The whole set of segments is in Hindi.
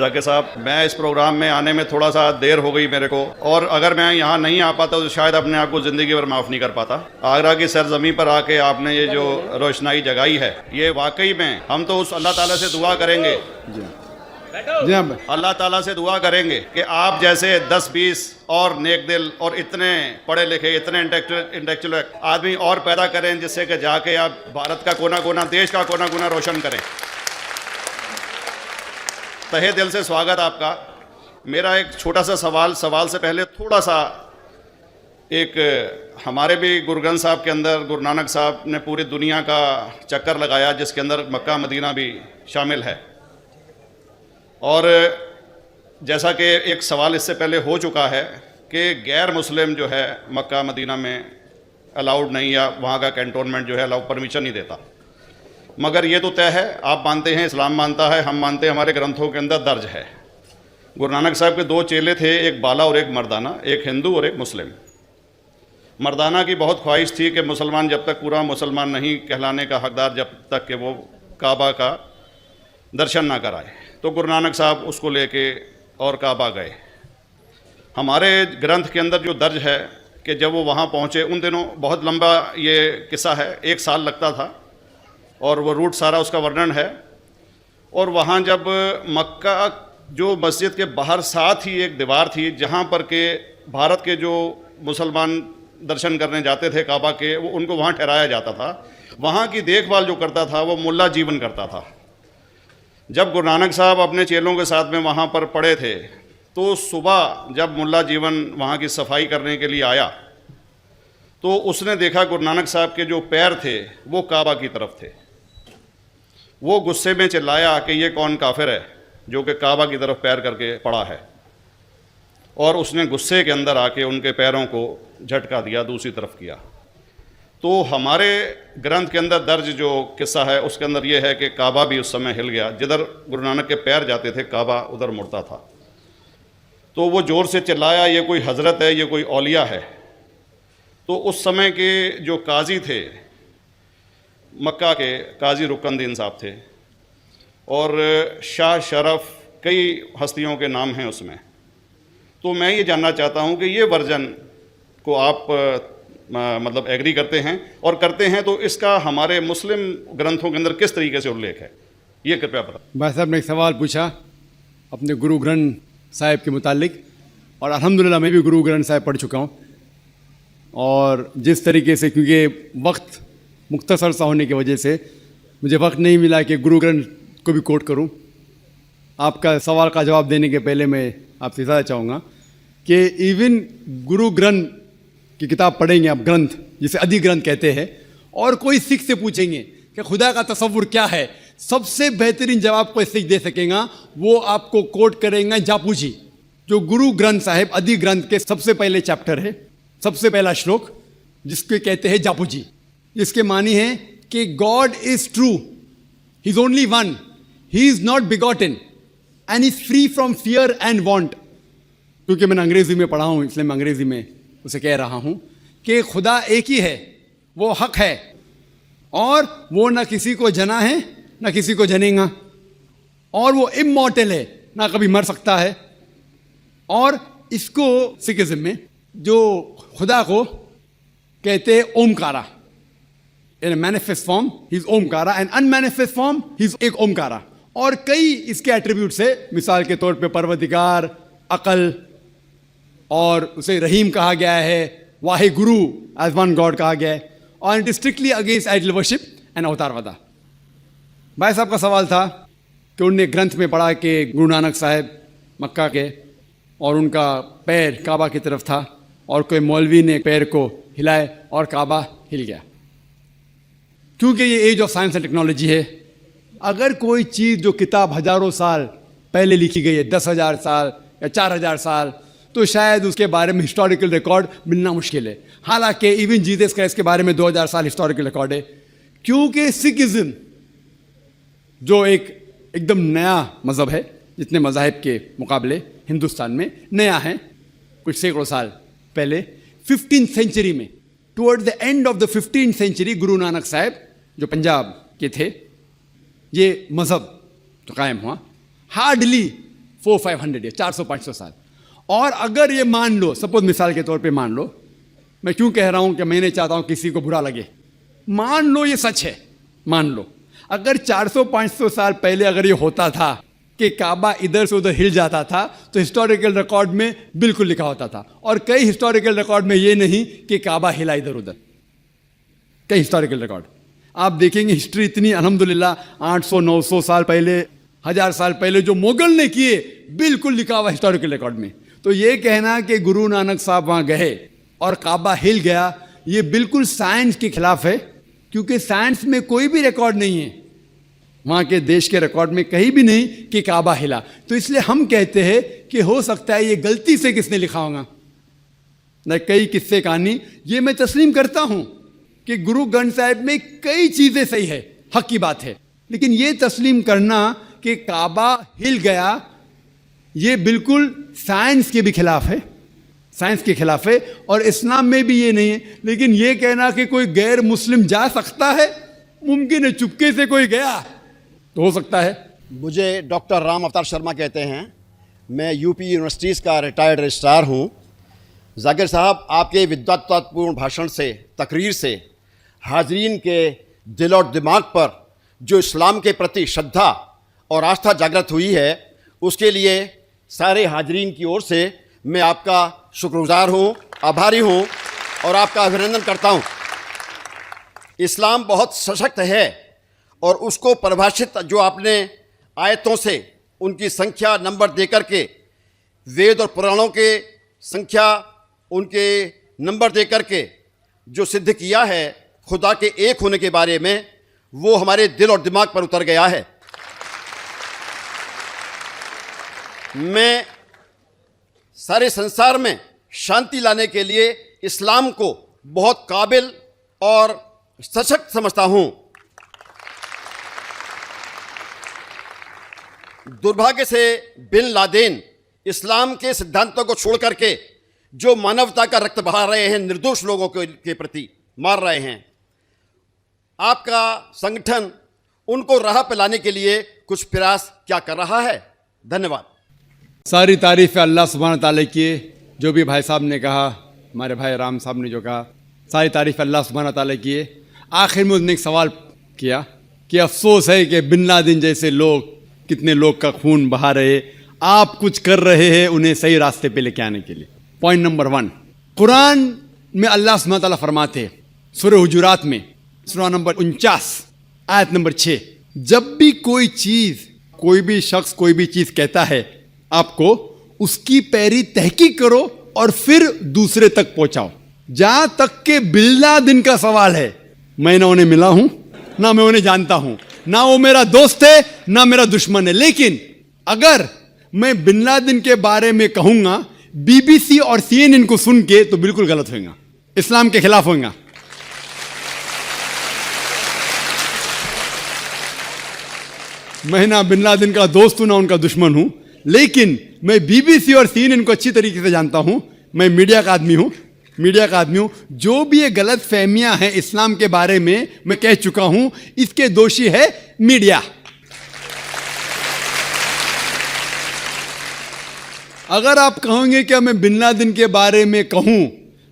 जाकिर साहब, मैं इस प्रोग्राम में आने में थोड़ा सा देर हो गई मेरे को, और अगर मैं यहाँ नहीं आ पाता तो शायद अपने आप को ज़िंदगी भर माफ़ नहीं कर पाता। आगरा की सरजमी पर आके आपने ये जो रोशनाई जगाई है, ये वाकई में हम तो उस अल्लाह ताला से दुआ करेंगे, अल्लाह ताला से दुआ करेंगे कि आप जैसे 10-20 और नेक दिल और इतने पढ़े लिखे, इतने इंटेलेक्चुअल आदमी और पैदा करें, जिससे कि जाके आप भारत का कोना कोना, देश का कोना कोना रोशन करें। तहे दिल से स्वागत आपका। मेरा एक छोटा सा सवाल से पहले थोड़ा सा, एक हमारे भी गुरु ग्रंथ साहब के अंदर गुरु नानक साहब ने पूरी दुनिया का चक्कर लगाया, जिसके अंदर मक्का मदीना भी शामिल है। और जैसा कि एक सवाल इससे पहले हो चुका है कि गैर मुस्लिम जो है मक्का मदीना में अलाउड नहीं, या वहाँ का कैंटोनमेंट जो है अलाउ परमिशन नहीं देता। मगर ये तो तय है, आप मानते हैं, इस्लाम मानता है, हम मानते हैं, हमारे ग्रंथों के अंदर दर्ज है। गुरु नानक साहब के 2 चेले थे, एक बाला और एक मर्दाना, एक हिंदू और एक मुस्लिम। मर्दाना की बहुत ख्वाहिश थी कि मुसलमान जब तक पूरा मुसलमान नहीं कहलाने का हकदार, जब तक कि वो काबा का दर्शन ना कराए, तो गुरु नानक साहब उसको लेके और काबा गए। हमारे ग्रंथ के अंदर जो दर्ज है कि जब वो वहाँ पहुँचे, उन दिनों बहुत लंबा ये किस्सा है, 1 साल लगता था, और वो रूट सारा उसका वर्णन है। और वहाँ जब मक्का जो मस्जिद के बाहर साथ ही एक दीवार थी, जहाँ पर के भारत के जो मुसलमान दर्शन करने जाते थे काबा के, वो उनको वहाँ ठहराया जाता था। वहाँ की देखभाल जो करता था वो मुल्ला जीवन करता था। जब गुरु नानक साहब अपने चेलों के साथ में वहाँ पर पड़े थे, तो सुबह जब मुल्ला जीवन वहाँ की सफाई करने के लिए आया, तो उसने देखा गुरु नानक साहब के जो पैर थे वो काबा की तरफ थे। वो गुस्से में चिल्लाया कि ये कौन काफिर है जो कि काबा की तरफ पैर करके पड़ा है, और उसने गुस्से के अंदर आके उनके पैरों को झटका दिया, दूसरी तरफ किया। तो हमारे ग्रंथ के अंदर दर्ज जो किस्सा है उसके अंदर ये है कि काबा भी उस समय हिल गया, जिधर गुरु नानक के पैर जाते थे काबा उधर मुड़ता था। तो वो ज़ोर से चिल्लाया, ये कोई हज़रत है, ये कोई औलिया है। तो उस समय के जो काजी थे मक्का के, काजी रुकनुद्दीन साहब थे, और शाह शरफ, कई हस्तियों के नाम हैं उसमें। तो मैं ये जानना चाहता हूँ कि ये वर्जन को आप मतलब एग्री करते हैं, और करते हैं तो इसका हमारे मुस्लिम ग्रंथों के अंदर किस तरीके से उल्लेख है, ये कृपया बताएं। भाई साहब ने एक सवाल पूछा अपने गुरु ग्रंथ साहिब के मुतालिक, और अल्हम्दुलिल्लाह मैं भी गुरु ग्रंथ साहिब पढ़ चुका हूँ। और जिस तरीके से, क्योंकि वक्त मुख्तसर सा होने की वजह से मुझे वक्त नहीं मिला कि गुरु ग्रंथ को भी कोट करूं। आपका सवाल का जवाब देने के पहले मैं आपसे ज़्यादा चाहूँगा कि इवन गुरु ग्रंथ की किताब पढ़ेंगे आप, ग्रंथ जिसे आदि ग्रंथ कहते हैं, और कोई सिख से पूछेंगे कि खुदा का तसव्वुर क्या है, सबसे बेहतरीन जवाब कोई सिख दे सकेगा, वो आपको कोट करेंगे जापू जी, जो गुरु ग्रंथ साहिब आदि ग्रंथ के सबसे पहले चैप्टर है, सबसे पहला श्लोक, जिसके कहते हैं जापू जी। इसके मानी है कि God is true, he is only one, he is not begotten and is free from fear and want. क्योंकि मैंने अंग्रेजी में पढ़ा हूं, इसलिए मैं अंग्रेजी में उसे कह रहा हूं कि खुदा एक ही है, वो हक है, और वो ना किसी को जना है ना किसी को जनेगा, और वो इमॉर्टल है, ना कभी मर सकता है। और इसको सिखिज्म में जो खुदा को कहते हैं Omkara, in a manifest form he is Omkara, and unmanifest form he is एक ओमकारा। और कई इसके एट्रीब्यूट्स है, मिसाल के तौर पे परवदिगार, अकल, और उसे रहीम कहा गया है, Wahe Guru as one God कहा गया है, और it is strictly against idol worship and अवतारवादा। भाई साहब का सवाल था कि उनने ग्रंथ में पढ़ा कि गुरु नानक साहब मक्का के, और उनका पैर काबा की तरफ था, और कोई मौलवी ने पैर को हिलाए और काबा हिल गया। क्योंकि ये age of science and technology है, अगर कोई चीज़ जो किताब हज़ारों साल पहले लिखी गई है, 10,000 साल या 4,000 साल, तो शायद उसके बारे में हिस्टोरिकल रिकॉर्ड मिलना मुश्किल है। हालांकि इवन जीसस क्राइस्ट के बारे में 2000 साल हिस्टोरिकल रिकॉर्ड है। क्योंकि सिखिज्म जो एकदम नया मज़हब है, जितने मज़ाहिब के मुकाबले हिंदुस्तान में नया है, कुछ सैकड़ों साल पहले 15th सेंचुरी में, toward the end of the 15th century, Guru Nanak साहब जो पंजाब के थे, ये मज़हब तो कायम हुआ। हार्डली 400-500 ईयर, 400-500 साल। और अगर ये मान लो, सपोज मिसाल के तौर पे मान लो, मैं क्यों कह रहा हूं कि मैं नहीं चाहता हूं किसी को बुरा लगे, मान लो ये सच है, मान लो अगर 400-500 साल पहले अगर ये होता था कि काबा इधर से उधर हिल जाता था, तो हिस्टोरिकल रिकॉर्ड में बिल्कुल लिखा होता था। और कई हिस्टोरिकल रिकॉर्ड में ये नहीं कि काबा हिला इधर उधर, कई हिस्टोरिकल रिकॉर्ड आप देखेंगे। हिस्ट्री इतनी अल्हम्दुलिल्लाह 800-900 साल पहले, 1000 साल पहले जो मुगल ने किए, बिल्कुल लिखा हुआ हिस्टोरिकल रिकॉर्ड में। तो ये कहना कि गुरु नानक साहब वहाँ गए और काबा हिल गया, ये बिल्कुल साइंस के खिलाफ है, क्योंकि साइंस में कोई भी रिकॉर्ड नहीं है, वहाँ के देश के रिकॉर्ड में कहीं भी नहीं कि काबा हिला। तो इसलिए हम कहते हैं कि हो सकता है ये गलती से किसने लिखा होगा न, कई किस्से कहानी ये मैं तस्लीम करता हूँ कि गुरु ग्रंथ साहिब में कई चीज़ें सही है, हक की बात है, लेकिन ये तस्लीम करना कि काबा हिल गया, ये बिल्कुल साइंस के भी खिलाफ है, साइंस के खिलाफ है, और इस्लाम में भी ये नहीं है। लेकिन ये कहना कि कोई गैर मुस्लिम जा सकता है, मुमकिन है, चुपके से कोई गया तो हो सकता है। मुझे डॉक्टर राम अवतार शर्मा कहते हैं, मैं यूपी यूनिवर्सिटीज़ का रिटायर्ड रजिस्ट्रार हूँ। जाकिर साहब, आपके विद्वत्तापूर्ण भाषण से, तकरीर से हाजरीन के दिल और दिमाग पर जो इस्लाम के प्रति श्रद्धा और आस्था जागृत हुई है, उसके लिए सारे हाजरीन की ओर से मैं आपका शुक्रगुजार हूँ, आभारी हूँ और आपका अभिनंदन करता हूँ। इस्लाम बहुत सशक्त है और उसको परिभाषित जो आपने आयतों से उनकी संख्या नंबर दे करके, वेद और पुराणों के संख्या उनके नंबर दे करके जो सिद्ध किया है खुदा के एक होने के बारे में, वो हमारे दिल और दिमाग पर उतर गया है। मैं सारे संसार में शांति लाने के लिए इस्लाम को बहुत काबिल और सशक्त समझता हूं। दुर्भाग्य से बिन लादेन इस्लाम के सिद्धांतों को छोड़ करके जो मानवता का रक्त बहा रहे हैं, निर्दोष लोगों के प्रति मार रहे हैं, आपका संगठन उनको राह पे लाने के लिए कुछ प्रयास क्या कर रहा है? धन्यवाद। सारी तारीफ अल्लाह सुब्हान ताला की, जो भी भाई साहब ने कहा, हमारे भाई राम साहब ने जो कहा, सारी तारीफ अल्लाह सुब्हान ताला की। आखिर में उसने एक सवाल किया कि अफसोस है कि बिन लादेन जैसे लोग, कितने लोग का खून बहा रहे, आप कुछ कर रहे हैं उन्हें सही रास्ते पे लेके आने के लिए। पॉइंट नंबर 1, कुरान में अल्लाह सुब्हान ताला फरमाते हैं सूरह हुजुरात में, सूरह नंबर 49 आयत नंबर 6, जब भी कोई चीज़, कोई भी शख्स कोई भी चीज़ कहता है आपको, उसकी पैरी तहकीक करो और फिर दूसरे तक पहुंचाओ। जहां तक के बिन लादेन का सवाल है, मैं ना उन्हें मिला हूं, ना मैं उन्हें जानता हूं, ना वो मेरा दोस्त है, ना मेरा दुश्मन है, लेकिन अगर मैं बिन लादेन के बारे में कहूंगा बीबीसी और CNN को सुन के, तो बिल्कुल गलत होगा, इस्लाम के खिलाफ होगा। मैं ना बिन लादेन का दोस्त हूं, ना उनका दुश्मन हूं, लेकिन मैं बीबीसी और CNN को अच्छी तरीके से जानता हूं। मैं मीडिया का आदमी हूं, जो भी ये गलत फहमियां हैं इस्लाम के बारे में, मैं कह चुका हूं, इसके दोषी है मीडिया। अगर आप कहोगे कि मैं बिन लादेन के बारे में कहूं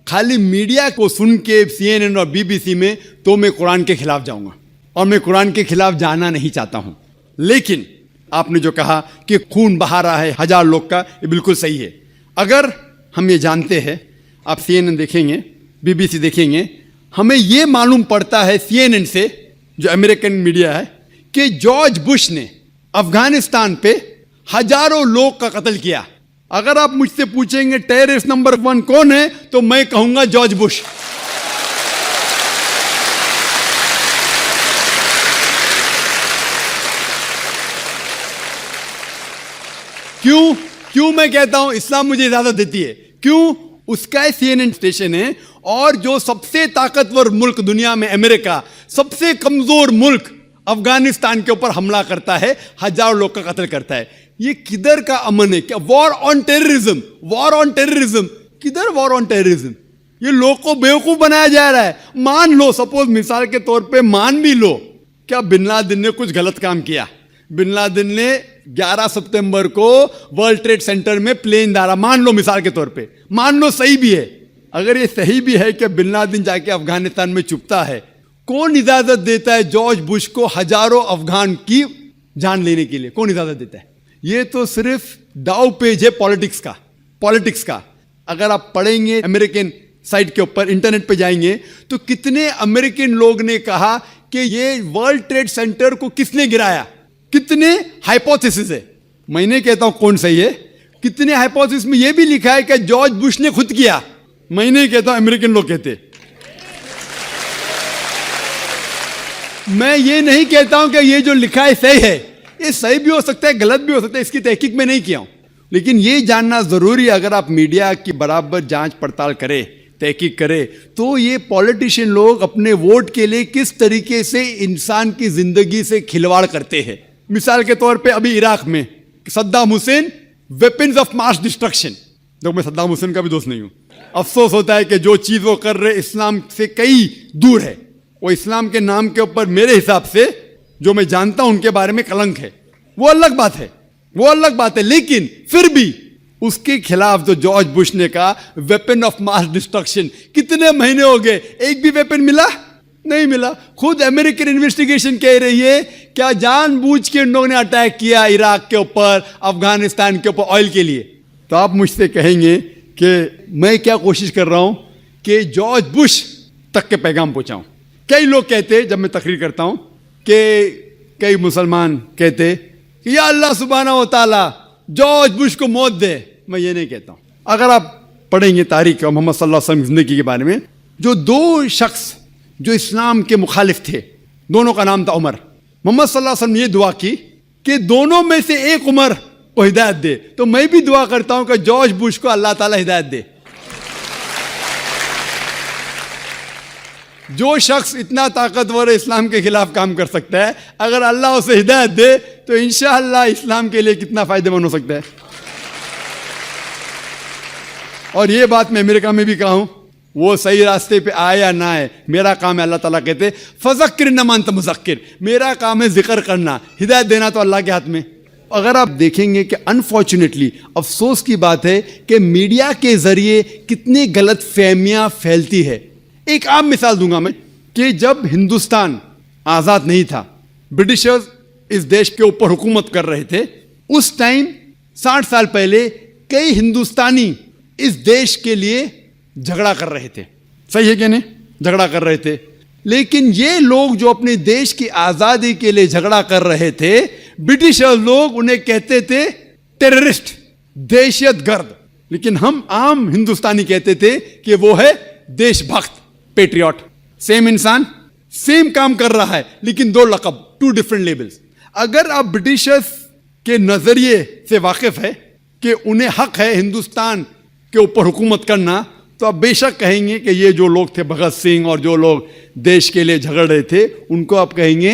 खाली मीडिया को सुन के CNN और BBC में, तो मैं कुरान के खिलाफ जाऊंगा, और मैं कुरान के खिलाफ जाना नहीं चाहता हूं। लेकिन आपने जो कहा कि खून बहा रहा है 1000 लोग का, ये बिल्कुल सही है। अगर हम ये जानते हैं, आप CNN देखेंगे, BBC देखेंगे, हमें ये मालूम पड़ता है CNN से, जो अमेरिकन मीडिया है, कि जॉर्ज बुश ने अफगानिस्तान पे हजारों लोग का कत्ल किया। अगर आप मुझसे पूछेंगे टेररिस्ट नंबर 1 कौन है, तो मैं कहूंगा जॉर्ज बुश। क्यों मैं कहता हूं इस्लाम मुझे इजाजत देती है? क्यों? उसका CNN स्टेशन है, और जो सबसे ताकतवर मुल्क दुनिया में अमेरिका, सबसे कमजोर मुल्क अफगानिस्तान के ऊपर हमला करता है, हजारों लोग का कत्ल करता है। ये किधर का अमन है? क्या war on terrorism? War on terrorism किधर? War on terrorism? ये लोग को बेवकूफ बनाया जा रहा है। मान लो, सपोज मिसाल के तौर पे मान भी लो क्या बिन लादेन ने कुछ गलत काम किया, बिन लादेन ने 11 सितंबर को वर्ल्ड ट्रेड सेंटर में प्लेन डाला। मान लो मिसाल के तौर पे, मान लो सही भी है, अगर ये सही भी है कि बिन लादेन जाके अफगानिस्तान में छुपता है, कौन इजाजत देता है जॉर्ज बुश को हजारों अफगान की जान लेने के लिए? कौन इजाजत देता है? ये तो सिर्फ दाव पेज है पॉलिटिक्स का। अगर आप पढ़ेंगे अमेरिकन साइट के ऊपर, इंटरनेट पे जाएंगे, तो कितने अमेरिकन लोग ने कहा कि ये वर्ल्ड ट्रेड सेंटर को किसने गिराया, कितने हाइपोथेसिस है। मैंने कहता हूं कौन सही है। कितने हाइपोथेसिस में यह भी लिखा है कि जॉर्ज बुश ने खुद किया। मैंने कहता हूं अमेरिकन लोग कहते। मैं ये नहीं कहता हूं कि ये जो लिखा है सही है, ये सही भी हो सकता है, गलत भी हो सकता है, इसकी तहकीक में नहीं किया हूं। लेकिन ये जानना जरूरी है, अगर आप मीडिया की बराबर जांच पड़ताल करें, तहकीक करें, तो ये पॉलिटिशियन लोग अपने वोट के लिए किस तरीके से इंसान की जिंदगी से खिलवाड़ करते हैं। मिसाल के तौर पे अभी इराक में Saddam Hussain, weapons of mass destruction. देखो, मैं सद्दाम हुसैन का भी दोस्त नहीं हूं। अफसोस होता है कि जो चीज वो कर रहे इस्लाम से कई दूर है। वो इस्लाम के नाम के ऊपर मेरे हिसाब से, जो मैं जानता हूं उनके बारे में, कलंक है। वो अलग बात है, लेकिन फिर भी उसके खिलाफ जो जॉर्ज बुश ने कहा वेपन ऑफ मास डिस्ट्रक्शन, कितने महीने हो गए, एक भी वेपन मिला नहीं मिला। खुद अमेरिकन इन्वेस्टिगेशन कह रही है क्या जानबूझ के इन लोगों ने अटैक किया इराक के ऊपर, अफगानिस्तान के ऊपर ऑयल के लिए। तो आप मुझसे कहेंगे कि मैं क्या कोशिश कर रहा हूं कि जॉर्ज बुश तक के पैगाम पहुंचाऊं। कई लोग कहते, जब मैं तकरीर करता हूं, कि कई मुसलमान कहते कि या अल्लाह सुब्हाना व तआला जॉर्ज बुश को मौत दे। मैं ये नहीं कहता हूं। अगर आप पढ़ेंगे तारीख और मोहम्मद सल्लल्लाहु अलैहि वसल्लम की जिंदगी के बारे में, जो दो शख्स जो इस्लाम के मुखालिफ थे, दोनों का नाम था उमर। मोहम्मद सल्लल्लाहु अलैहि वसल्लम ने ये दुआ की कि दोनों में से एक उमर को हिदायत दे। तो मैं भी दुआ करता हूं कि जॉर्ज बुश को अल्लाह ताला हिदायत दे। जो शख्स इतना ताकतवर इस्लाम के खिलाफ काम कर सकता है, अगर अल्लाह उसे हिदायत दे तो इंशाअल्लाह इस्लाम के लिए कितना फायदेमंद हो सकता है। और ये बात मैं अमेरिका में भी कहा हूं, वो सही रास्ते पे आए या ना आए, मेरा काम है, अल्लाह ताला कहते फज़क्किर न मान मुज़क्किर, मेरा काम है जिक्र करना, हिदायत देना तो अल्लाह के हाथ में। अगर आप देखेंगे कि अनफॉर्चुनेटली, अफसोस की बात है कि मीडिया के जरिए कितनी गलत फहमियां फैलती है। एक आम मिसाल दूंगा मैं कि जब हिंदुस्तान आज़ाद नहीं था, ब्रिटिशर्स इस देश के ऊपर हुकूमत कर रहे थे, उस टाइम 60 साल पहले कई हिंदुस्तानी इस देश के लिए झगड़ा कर रहे थे। सही है कि नहीं? झगड़ा कर रहे थे। लेकिन ये लोग जो अपने देश की आज़ादी के लिए झगड़ा कर रहे थे, ब्रिटिशर्स लोग उन्हें कहते थे टेररिस्ट, दहशतगर्द। लेकिन हम आम हिंदुस्तानी कहते थे कि वो है देशभक्त, पेट्रियट। सेम इंसान सेम काम कर रहा है, लेकिन दो लक़ब, टू डिफरेंट लेवल्स। अगर आप ब्रिटिशर्स के नजरिए से वाकिफ है कि उन्हें हक है हिंदुस्तान के ऊपर हुकूमत करना, तो आप बेशक कहेंगे कि ये जो लोग थे भगत सिंह और जो लोग देश के लिए झगड़ रहे थे, उनको आप कहेंगे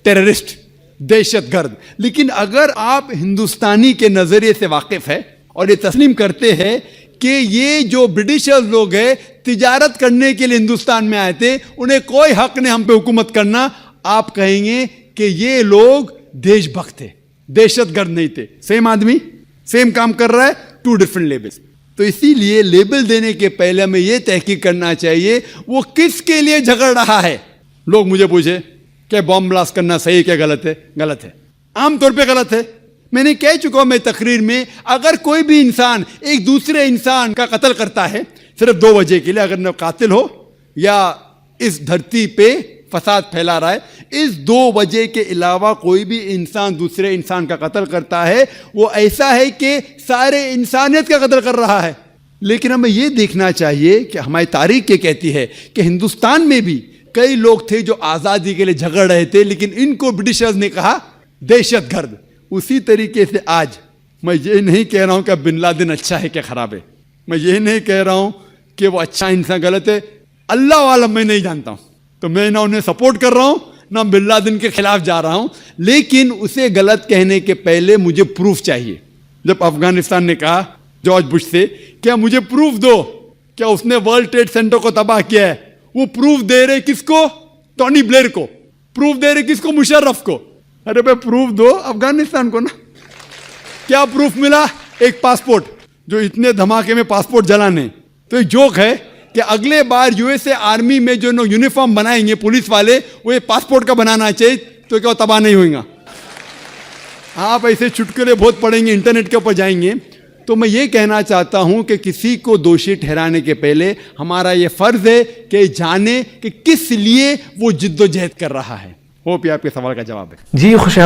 टेररिस्ट, दहशतगर्द। लेकिन अगर आप हिंदुस्तानी के नजरिए से वाकिफ है और ये तस्लीम करते हैं कि ये जो ब्रिटिशर्स लोग हैं तिजारत करने के लिए हिंदुस्तान में आए थे, उन्हें कोई हक नहीं हम पे हुकूमत करना, आप कहेंगे कि ये लोग देशभक्त थे, दहशतगर्द नहीं थे। सेम आदमी सेम काम कर रहा है, टू डिफरेंट लेवल्स। तो इसीलिए लेबल देने के पहले हमें यह तहकीक करना चाहिए वो किसके लिए झगड़ रहा है। लोग मुझे पूछे कि बॉम्ब ब्लास्ट करना सही है क्या गलत है? गलत है, आमतौर पे गलत है। मैंने कह चुका हूं मैं तकरीर में, अगर कोई भी इंसान एक दूसरे इंसान का कत्ल करता है सिर्फ 2 वजह के लिए, अगर न कातिल हो या इस धरती पे फसाद फैला रहा है, इस 2 वजह के अलावा कोई भी इंसान दूसरे इंसान का कत्ल करता है, वो ऐसा है कि सारे इंसानियत का कत्ल कर रहा है। लेकिन हमें ये देखना चाहिए कि हमारी तारीख ये कहती है कि हिंदुस्तान में भी कई लोग थे जो आज़ादी के लिए झगड़ रहे थे, लेकिन इनको ब्रिटिशर्स ने कहा दहशतगर्द। उसी तरीके से आज मैं ये नहीं कह रहा हूं कि बिन लादेन अच्छा है क्या खराब है, मैं ये नहीं कह रहा हूं कि वो अच्छा इंसान गलत है, अल्लाह वाला मैं नहीं जानता हूं। तो मैं ना उन्हें सपोर्ट कर रहा हूं ना बिन लादेन के खिलाफ जा रहा हूं, लेकिन उसे गलत कहने के पहले मुझे प्रूफ चाहिए। जब अफगानिस्तान ने कहा जॉर्ज बुश से क्या मुझे प्रूफ दो क्या उसने वर्ल्ड ट्रेड सेंटर को तबाह किया है, वो प्रूफ दे रहे किसको? टोनी ब्लेयर को। प्रूफ दे रहे किसको? मुशर्रफ को। अरे भाई प्रूफ दो अफगानिस्तान को ना। क्या प्रूफ मिला? एक पासपोर्ट, जो इतने धमाके में पासपोर्ट जलाने। तो एक जोक है कि अगले बार यूएसए आर्मी में जो लोग यूनिफॉर्म बनाएंगे पुलिस वाले, वो ये पासपोर्ट का बनाना चाहिए, तो क्या तबाह नहीं होगा। आप ऐसे चुटकुले बहुत पढ़ेंगे, इंटरनेट के ऊपर जाएंगे। तो मैं ये कहना चाहता हूं कि किसी को दोषी ठहराने के पहले हमारा ये फर्ज है कि जाने कि किस लिए वो जिद्दोजहद कर रहा है। होप ये आपके सवाल का जवाब है। जी खुश